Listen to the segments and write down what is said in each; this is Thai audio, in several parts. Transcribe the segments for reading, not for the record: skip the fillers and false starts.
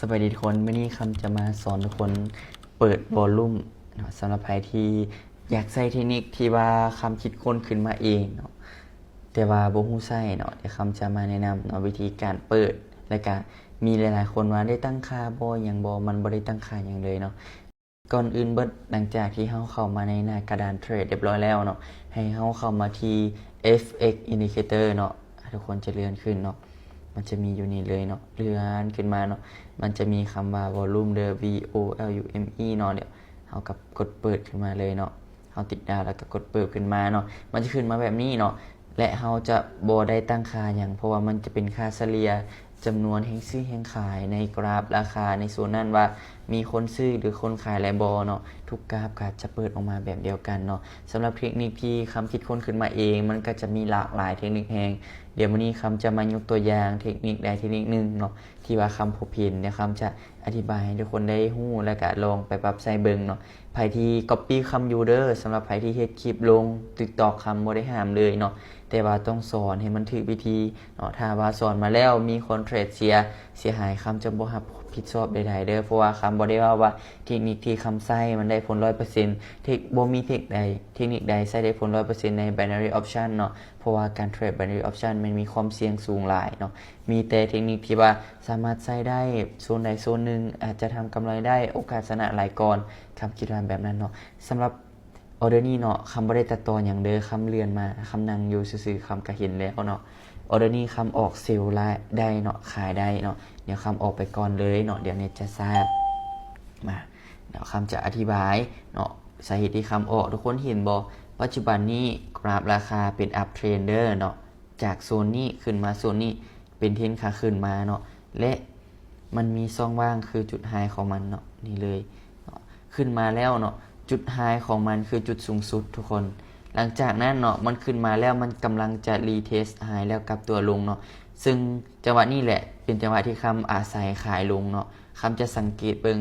สวัสดีทุกคนวันนี้คำจะมาสอนทุกคนเปิดวอลลุ่มเนาะสำหรับใครที่อยากใช้เทคนิคที่ว่าคำคิดค้นขึ้นมาเองเนาะแต่ว่าบ่ฮู้ใช้เนาะเดี๋ยวคำจะมาแนะนำเนาะวิธีการเปิดและก็มีหลายๆคนว่าได้ตั้งค่าบ่หยังบ่มันบ่ได้ตั้งค่าหยังเลยเนาะก่อนอื่นเบิดหลังจากที่เฮาเข้ามาในหน้ากระดานเทรดเรียบร้อยแล้วเนาะให้เฮาเข้ามาที่ FX Indicator เนาะทุกคนจะเลื่อนขึ้นเนาะมันจะมีอยู่นี่เลยเนาะเลื่อนขึ้นมาเนาะมันจะมีคำว่า volume เด้อ VOLUME เนาะเดี๋ยวเฮากับกดเปิดขึ้นมาเลยเนาะเฮาติดดาวแล้วก็กดเปิดขึ้นมาเนาะมันจะขึ้นมาแบบนี้เนาะและเฮาจะบ่ได้ตั้งค่าหยังเพราะว่ามันจะเป็นค่าเฉลี่ยจำนวนแห่งซื้อแห่งขายในกราฟราคาในโซนนั้นว่ามีคนซื้อหรือคนขายหลายบ่เนาะทุกกราฟก็จะเปิดออกมาแบบเดียวกันเนาะสำหรับเทคนิคที่คำคิดค้นขึ้นมาเองมันก็จะมีหลากหลายเทคนิคแฮงเดี๋ยววันนี้คำจะมายกตัวอย่างเทคนิคใดเทคนิคหนึ่งเนาะที่ว่าคำพบเห็นเดี๋ยวคำจะอธิบายให้ทุกคนได้ฮู้และก็ลองไปปรับใช้เบิ่งเนาะไผที่ copy คำอยู่เด้อสำหรับไผที่เฮ็ดคลิปลง TikTok คำบ่ได้ห้ามเลยเนาะแต่ว่าต้องสอนให้มันถูกวิธีเนาะถ้าว่าสอนมาแล้วมีคนเทรดเสียหายคำจะบ่รับผิดชอบใดๆเด้อเพราะว่าคำบ่ได้ว่าเทคนิคที่คำใช้มันได้ผล 100% บ่มีเทคนิคใดใช้ได้ผล 100% ใน binary option เนาะเพราะว่าการเทรด binary option มันมีความเสี่ยงสูงหลายเนาะมีแต่เทคนิคที่ว่าสามารถใช้ได้โซนใดโซนหนึ่งอาจจะทำกำไรได้โอกาสชนะหลายก่อนคำคิดว่าแบบนั้นเนาะสำหรับออเดอร์นี้เนาะคำบ่ได้ตัดต่ออย่างเด้อคำเลื่อนมาคำนั่งอยู่ซื่อๆคำก็เห็นแล้วเนาะออเดอร์นี้คำออกเซลล์ได้เนาะขายได้เนาะเดี๋ยวคำออกไปก่อนเลยเนาะเดี๋ยวเน็ตจะทราบมาเดี๋ยวคำจะอธิบายเนาะสาเหตุที่คำออกทุกคนเห็นบ่ปัจจุบันนี้กราฟราคาเป็นอัพเทรนเดอร์เนาะจากโซนนี้ขึ้นมาโซนนี้เป็นเทรนขาขึ้นมาเนาะและมันมีช่องว่างคือจุดไฮของมันเนาะนี่เลยเนาะขึ้นมาแล้วเนาะจุดไฮของมันคือจุดสูงสุดทุกคนหลังจากนั้นเนาะมันขึ้นมาแล้วมันกำลังจะรีเทสไฮแล้วกลับตัวลงเนาะซึ่งจังหวะนี้แหละเป็นจังหวะที่คำอาศัยขายลงเนาะคำจะสังเกตเบิ่ง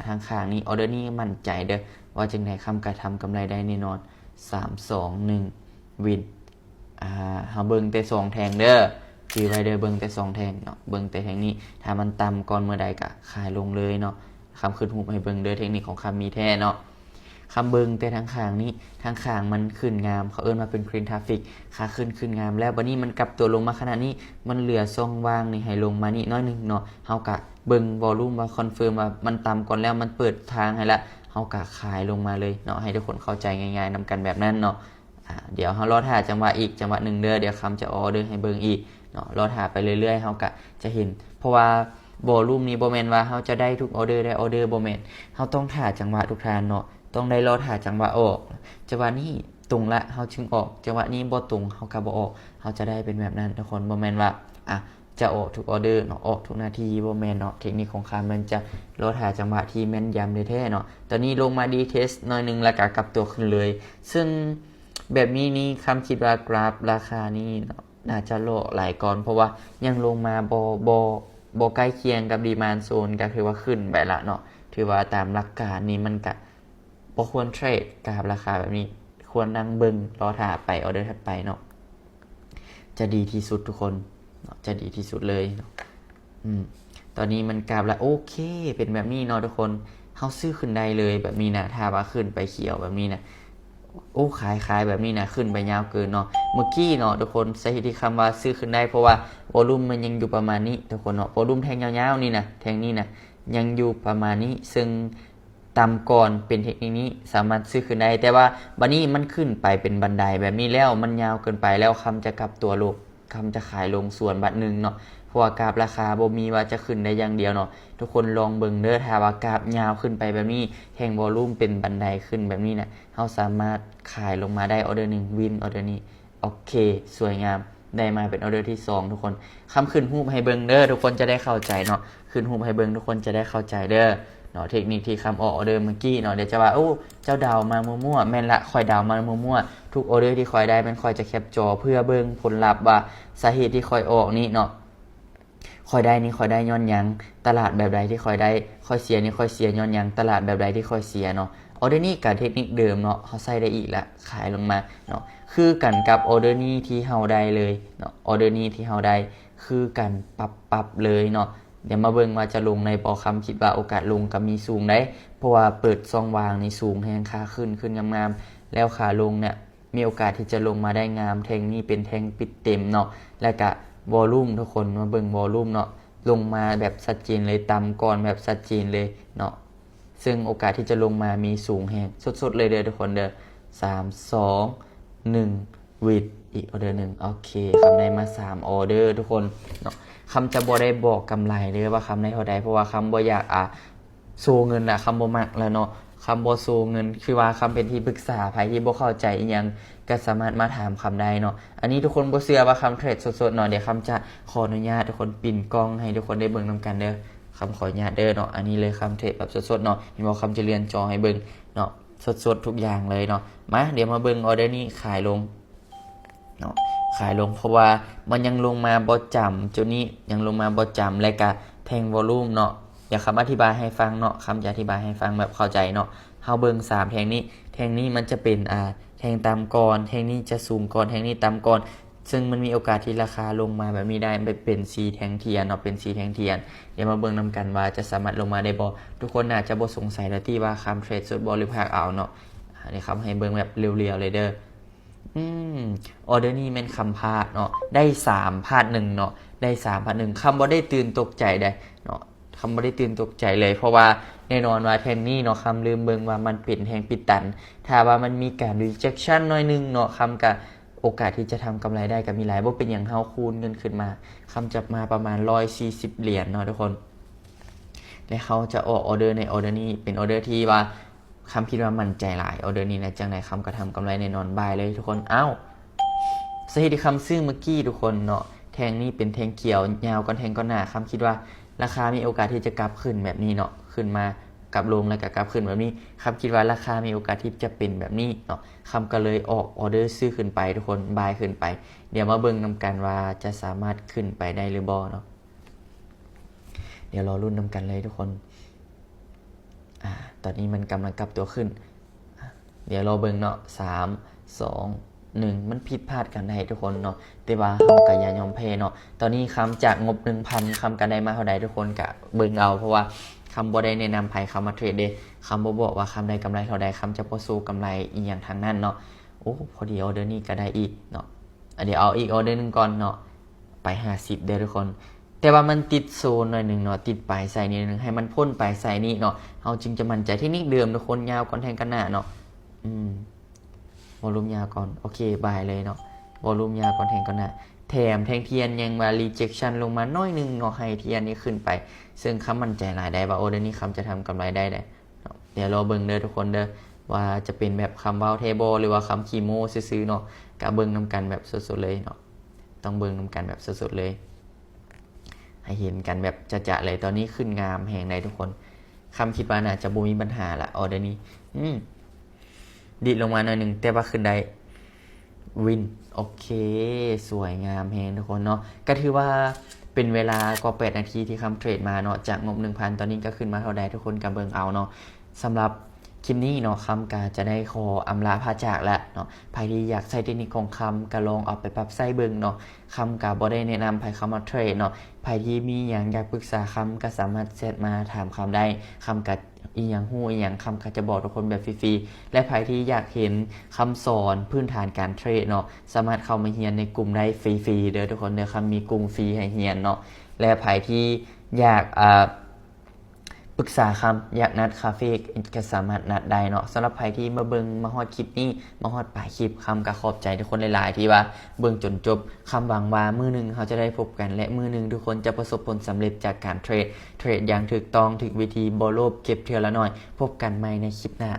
ทางข้างนี้ออเดอร์นี้มั่นใจเด้อว่าจังได๋คำกระทำกำไรได้แน่นอน3 2 1วินเฮาเบิ่งแต่2แทงเด้อคือไว้เด้อเบิ่งแต่2แทงเนาะเบิ่งแต่แทงนี้ถ้ามันต่ำก่อนเมื่อใดก็ขายลงเลยเนาะคำขึ้นรูปให้เบิ่งเด้อเทคนิคของคำมีแท้เนาะคำเบิ่งแต่ทางข้างนี้ทางข้างมันขึ้นงามเขาเอิ้นว่าเป็น green traffic ขาขึ้นงามแล้วบัดนี้มันกลับตัวลงมาขนาดนี้มันเหลือช่องว่างนี่ให้ลงมานี่น้อยนึงเนาะเฮาก็เบิ่งวอลลุ่มว่าคอนเฟิร์มว่ามันต่ำก่อนแล้วมันเปิดทางให้ละเฮาก็ขายลงมาเลยเนาะให้ทุกคนเข้าใจง่ายๆนำกันแบบนั้นเนาะเดี๋ยวเฮารอท่าจังหวะอีกจังหวะนึงเด้อเดี๋ยวคำจะออเดอร์ให้เบิ่งอีกเนาะรอท่าไปเรื่อยๆเฮาก็จะเห็นเพราะว่าวอลลุ่มนี้บ่แม่นว่าเฮาจะได้ทุกออเดอร์ได้ออเดอร์บ่แม่นเฮาต้องท่าจังหวะทุกทางเนาะต้องได้รอท่าจังหวะออกจังหวะนี้ตรงละเฮาจึงออกจังหวะนี้บ่ตรงเฮาก็บ่ออกเฮาจะได้เป็นแบบนั้นทุกคนบ่แม่นว่าจะออกทุกออเดอร์เนาะออกทุกนาทีบ่แม่นเนาะเทคนิคของคำมันจะรอท่าจังหวะที่แม่นยำแท้ๆเนาะตอนนี้ลงมาดีเทสหน่อยนึงแล้วก็กลับตัวขึ้นเลยซึ่งแบบนี้นี่คำคิดว่ากราฟราคานี่น่าจะโลหลายก่อนเพราะว่ายังลงมาบ่ใกล้เคียงกับดีมานด์โซนก็คือว่าขึ้นไปละเนาะถือว่าตามหลักการนี่มันก็บ่ควรเทรดกับราคาแบบนี้ควรนั่งเบิ่งรอท่าไปออเดอร์ถัดไปเนาะจะดีที่สุดทุกคนเนาะจะดีที่สุดเลยเนาะตอนนี้มันกราฟละโอเคเป็นแบบนี้เนาะทุกคนเฮาซื้อขึ้นได้เลยแบบนี้นะถ้าว่าขึ้นไปเขียวแบบนี้นะโอ้ขายแบบนี้นะขึ้นไปยาวเกินเนาะเมื่อกี้เนาะทุกคนสาเหตุที่คำว่าซื้อขึ้นได้เพราะว่าวอลุ่มมันยังอยู่ประมาณนี้ทุกคนเนาะวอลุ่มแทงยาวๆนี่นะแทงนี่นะยังอยู่ประมาณนี้ซึ่งต่ำก่อนเป็นเทคนิคนี้สามารถซื้อขึ้นได้แต่ว่าบัดนี้มันขึ้นไปเป็นบันไดแบบนี้แล้วมันยาวเกินไปแล้วคำจะกลับตัวลงคำจะขายลงส่วนบัดนึงเนาะเพราะว่ากราฟราคาบ่มีว่าจะขึ้นได้อย่างเดียวเนาะทุกคนลองเบิ่งเด้อถ้าว่ากราฟยาวขึ้นไปแบบนี้แทงวอลุ่มเป็นบันไดขึ้นแบบนี้นะเฮาสามารถขายลงมาได้ออเดอร์1วินออเดอร์นี้โอเคสวยงามได้มาเป็นออเดอร์ที่2ทุกคนคำขึ้นรูปให้เบิ่งเด้อทุกคนจะได้เข้าใจเนาะขึ้นรูปให้เบิ่งทุกคนจะได้เข้าใจเด้อเนาะเทคนิคที่คำออกออเดอร์เมื่อกี้เนาะเดี๋ยวจะว่าโอ้เจ้าดาวมามั่วๆแม่นละคอยดาวมามั่วๆทุกออเดอร์ที่คอยได้มันคอยจะแคปจอเพื่อเบิ่งผลลัพธ์ว่าสาเหตุที่คอยออกนี่เนาะคอยได้นี่คอยได้ย้อนหยังตลาดแบบใดที่คอยได้คอยเสียนี่คอยเสียย้อนหยังตลาดแบบใดที่คอยเสียเนาะออเดอร์นี้กับเทคนิคเดิมเนาะเฮาใส่ได้อีกละขายลงมาเนาะคือกันกับออเดอร์นี้ที่เฮาได้เลยเนาะออเดอร์นี้ที่เฮาได้คือกันปรับเลยเนาะ เดี๋ยวมาเบิ่งว่าจะลงในบ่คำคิดว่าโอกาสลงก็มีสูงได้เพราะว่าเปิดซองวางในสูงแฮงค่าขึ้นงามๆแล้วขาลงเนี่ยมีโอกาสที่จะลงมาได้งามแทงนี้เป็นแทงปิดเต็มเนาะแล้วก็วอลลุ่มทุกคนมาเบิ่งวอลลุ่มเนาะลงมาแบบชัดเจนเลยต่ำก่อนแบบชัดเจนเลยเนาะซึ่งโอกาสที่จะลงมามีสูงแฮงสุดๆเลยเด้อทุกคนเด้อ3 2 1วิดอีกออเดอร์หนึ่งโอเคคำได้มา3ออเดอร์ทุกคนเนาะคำจะบ่ได้บอกกำไรเลยว่าคำได้เท่าใดเพราะว่าคำบ่อยากโซเงินคำบ่มักแล้วเนาะคำบ่โซเงินคือว่าคำเป็นที่ปรึกษาใครที่บ่เข้าใจอีหยังก็สามารถมาถามคำได้เนาะอันนี้ทุกคนบ่เชื่อว่าคำเทรดสดๆเนาะเดี๋ยวคำจะขออนุญาตทุกคนปิ่นกล้องให้ทุกคนได้เบิ่งนำกันเด้อคำขออนุญาตเด้อเนาะอันนี้เลยคำเทรดแบบสดๆเนาะเห็นบ่คำจะเรียนจอให้เบิ่งเนาะสดๆทุกอย่างเลยเนาะมาเดี๋ยวมาเบิ่งออเดอร์นี้ขายลงเนาะขายลงเพราะว่ามันยังลงมาบ่จำจุดนี้ยังลงมาบ่จำและก็แทงวอลลุ่มเนาะอยากคำอธิบายให้ฟังเนาะคำจะอธิบายให้ฟังแบบเข้าใจเนาะเฮาเบิ่ง3แทงนี้มันจะเป็นแทงต่ำก่อนแทงนี้จะสูงก่อนแทงนี้ต่ำก่อนซึ่งมันมีโอกาสที่ราคาลงมาแบบนี้ได้ไปเป็น4แทงเทียนเนาะเป็น4แทงเทียนเดี๋ยวมาเบิ่งนำกันว่าจะสามารถลงมาได้บ่ทุกคนน่าจะบ่สงสัยแล้วที่ว่าคำเทรดสดบ่หรือภาคเอาเนาะเดี๋ยวคำให้เบิ่งแบบเรียวๆเลยเด้อออเดอร์นี้เป็นคำพลาดเนาะได้3พลาด1เนาะได้3พลาด1คำบ่ได้ตื่นตกใจได้เนาะคำบ่ได้ตื่นตกใจเลยเพราะว่าแน่นอนว่าแทงนี้เนาะคำลืมเบิ่งว่ามันเป็นแทงปิดตันถ้าว่ามันมีการ rejection หน่อยนึงเนาะคำกับโอกาสที่จะทำกำไรได้ก็มีหลายบ่เป็นอย่างเฮาคูณเงินขึ้นมาคำจับมาประมาณ140เหรียญเนาะทุกคนและเขาจะออกออเดอร์ในออเดอร์นี้เป็นออเดอร์ที่ว่าคำคิดว่ามั่นใจหลายออเดอร์นี้นะจังไหนคำก็ทำกำไรแน่นอนบายเลยทุกคนสถิติคำซื้อเมื่อกี้ทุกคนเนาะแทงนี้เป็นแทงเขียวยาวก่อนแทงก่อนหน้าคำคิดว่าราคามีโอกาสที่จะกลับขึ้นแบบนี้เนาะขึ้นมากลับลงแล้วก็กลับขึ้นแบบนี้คำคิดว่าราคามีโอกาสที่จะเป็นแบบนี้เนาะคำก็เลยออกออเดอร์ซื้อขึ้นไปทุกคนบายขึ้นไปเดี๋ยวมาเบิ่งนำกันว่าจะสามารถขึ้นไปได้หรือบ่เนาะเดี๋ยวรอรุ่นนำกันเลยทุกคนตอนนี้มันกำลังกลับตัวขึ้นเดี๋ยวรอเบิ่งเนาะ3 2 1มันผิดพลาดกันได้ทุกคนเนาะแต่ว่าเฮาก็อย่ายอมแพ้เนาะตอนนี้คำจากงบ 1,000 คำกันได้มาเท่าใดทุกคนก็เบิ่งเอาเพราะว่าคำบ่ได้แนะนำไผคำมาเทรดเด้คำบ่บอกว่าคำได้กำไรเท่าใดคำจะบ่สู้กำไรอีหยังทางนั้นเนาะโอ้พอดีออเดอร์นี้ก็ได้อีกเนาะเดี๋ยวเอาอีกออเดอร์นึงก่อนเนาะไป50เด้อทุกคนแต่ว่ามันติดโซนหน่อยนึงเนาะติดปลายไซนี้นึงให้มันพ่นปลายไซนี้เนาะเฮาจึงจะมั่นใจเทคนิคเดิมทุกคนยาวก่อนแทงกันหน้าเนาะวอลลุ่มยาวก่อนโอเคบายเลยเนาะวอลลุ่มยาวก่อนแทงก่อนหน้าแถมแทงเทียนยังมา rejection ลงมาน้อยนึงเนาะให้เทียนนี้ขึ้นไปซึ่งคำมั่นใจหลายได้ว่าโอเดอร์นี้คำจะทำกำไรได้เดี๋ยวรอเบิ่งเด้อทุกคนเด้อว่าจะเป็นแบบคำว้าวเทเบิลหรือว่าคำคีโมซื้อๆเนาะกะเบิ่งนำกันแบบสดๆเลยเนาะต้องเบิ่งนำกันแบบสดๆเลยให้เห็นกันแบบจะๆเลยตอนนี้ขึ้นงามแหงในทุกคนคำคิดว่าน่าจะบ่มีปัญหาละออเดอร์นี้ดิดลงมาหน่อยนึงแต่ว่าขึ้นได้วินโอเคสวยงามแฮงทุกคนเนาะก็ถือว่าเป็นเวลากว่า8นาทีที่คำเทรดมาเนาะจากงบ 1,000 ตอนนี้ก็ขึ้นมาเท่าใดทุกคนก็เบิ่งเอาเนาะสำหรับคลิปนี้เนาะคำก็จะได้ขออำลาพาจากแล้วเนาะใครที่อยากใช้เทคนิคของคำก็ลองเอาไปปรับใช้เบิ่งเนาะคำก็บ่ได้แนะนำใครเข้ามาเทรดเนาะใครที่มีหยังอยากปรึกษาคำก็สามารถแชทมาถามคำได้คำก็อีหยังฮู้อีหยังคำก็จะบอกทุกคนแบบฟรีๆและใครที่อยากเห็นคำสอนพื้นฐานการเทรดเนาะสามารถเข้ามาเรียนในกลุ่มได้ฟรีๆเด้อทุกคนเด้อคำมีกลุ่มฟรีให้เรียนเนาะและใครที่อยากปรึกษาคำอยากนัดคาเฟ่ก็สามารถนัดได้เนาะสำหรับใครที่มาเบิ่งมาฮอดคลิปนี้มาฮอดปลายคลิปคำก็ขอบใจทุกคนหลายๆที่ว่าเบิ่งจนจบคำหวังว่ามื้อนึงเขาจะได้พบกันและมื้อนึงทุกคนจะประสบผลสำเร็จจากการเทรดอย่างถูกต้องถูกวิธีบ่โลภเก็บเทื่อละน้อยพบกันใหม่ในคลิปหน้า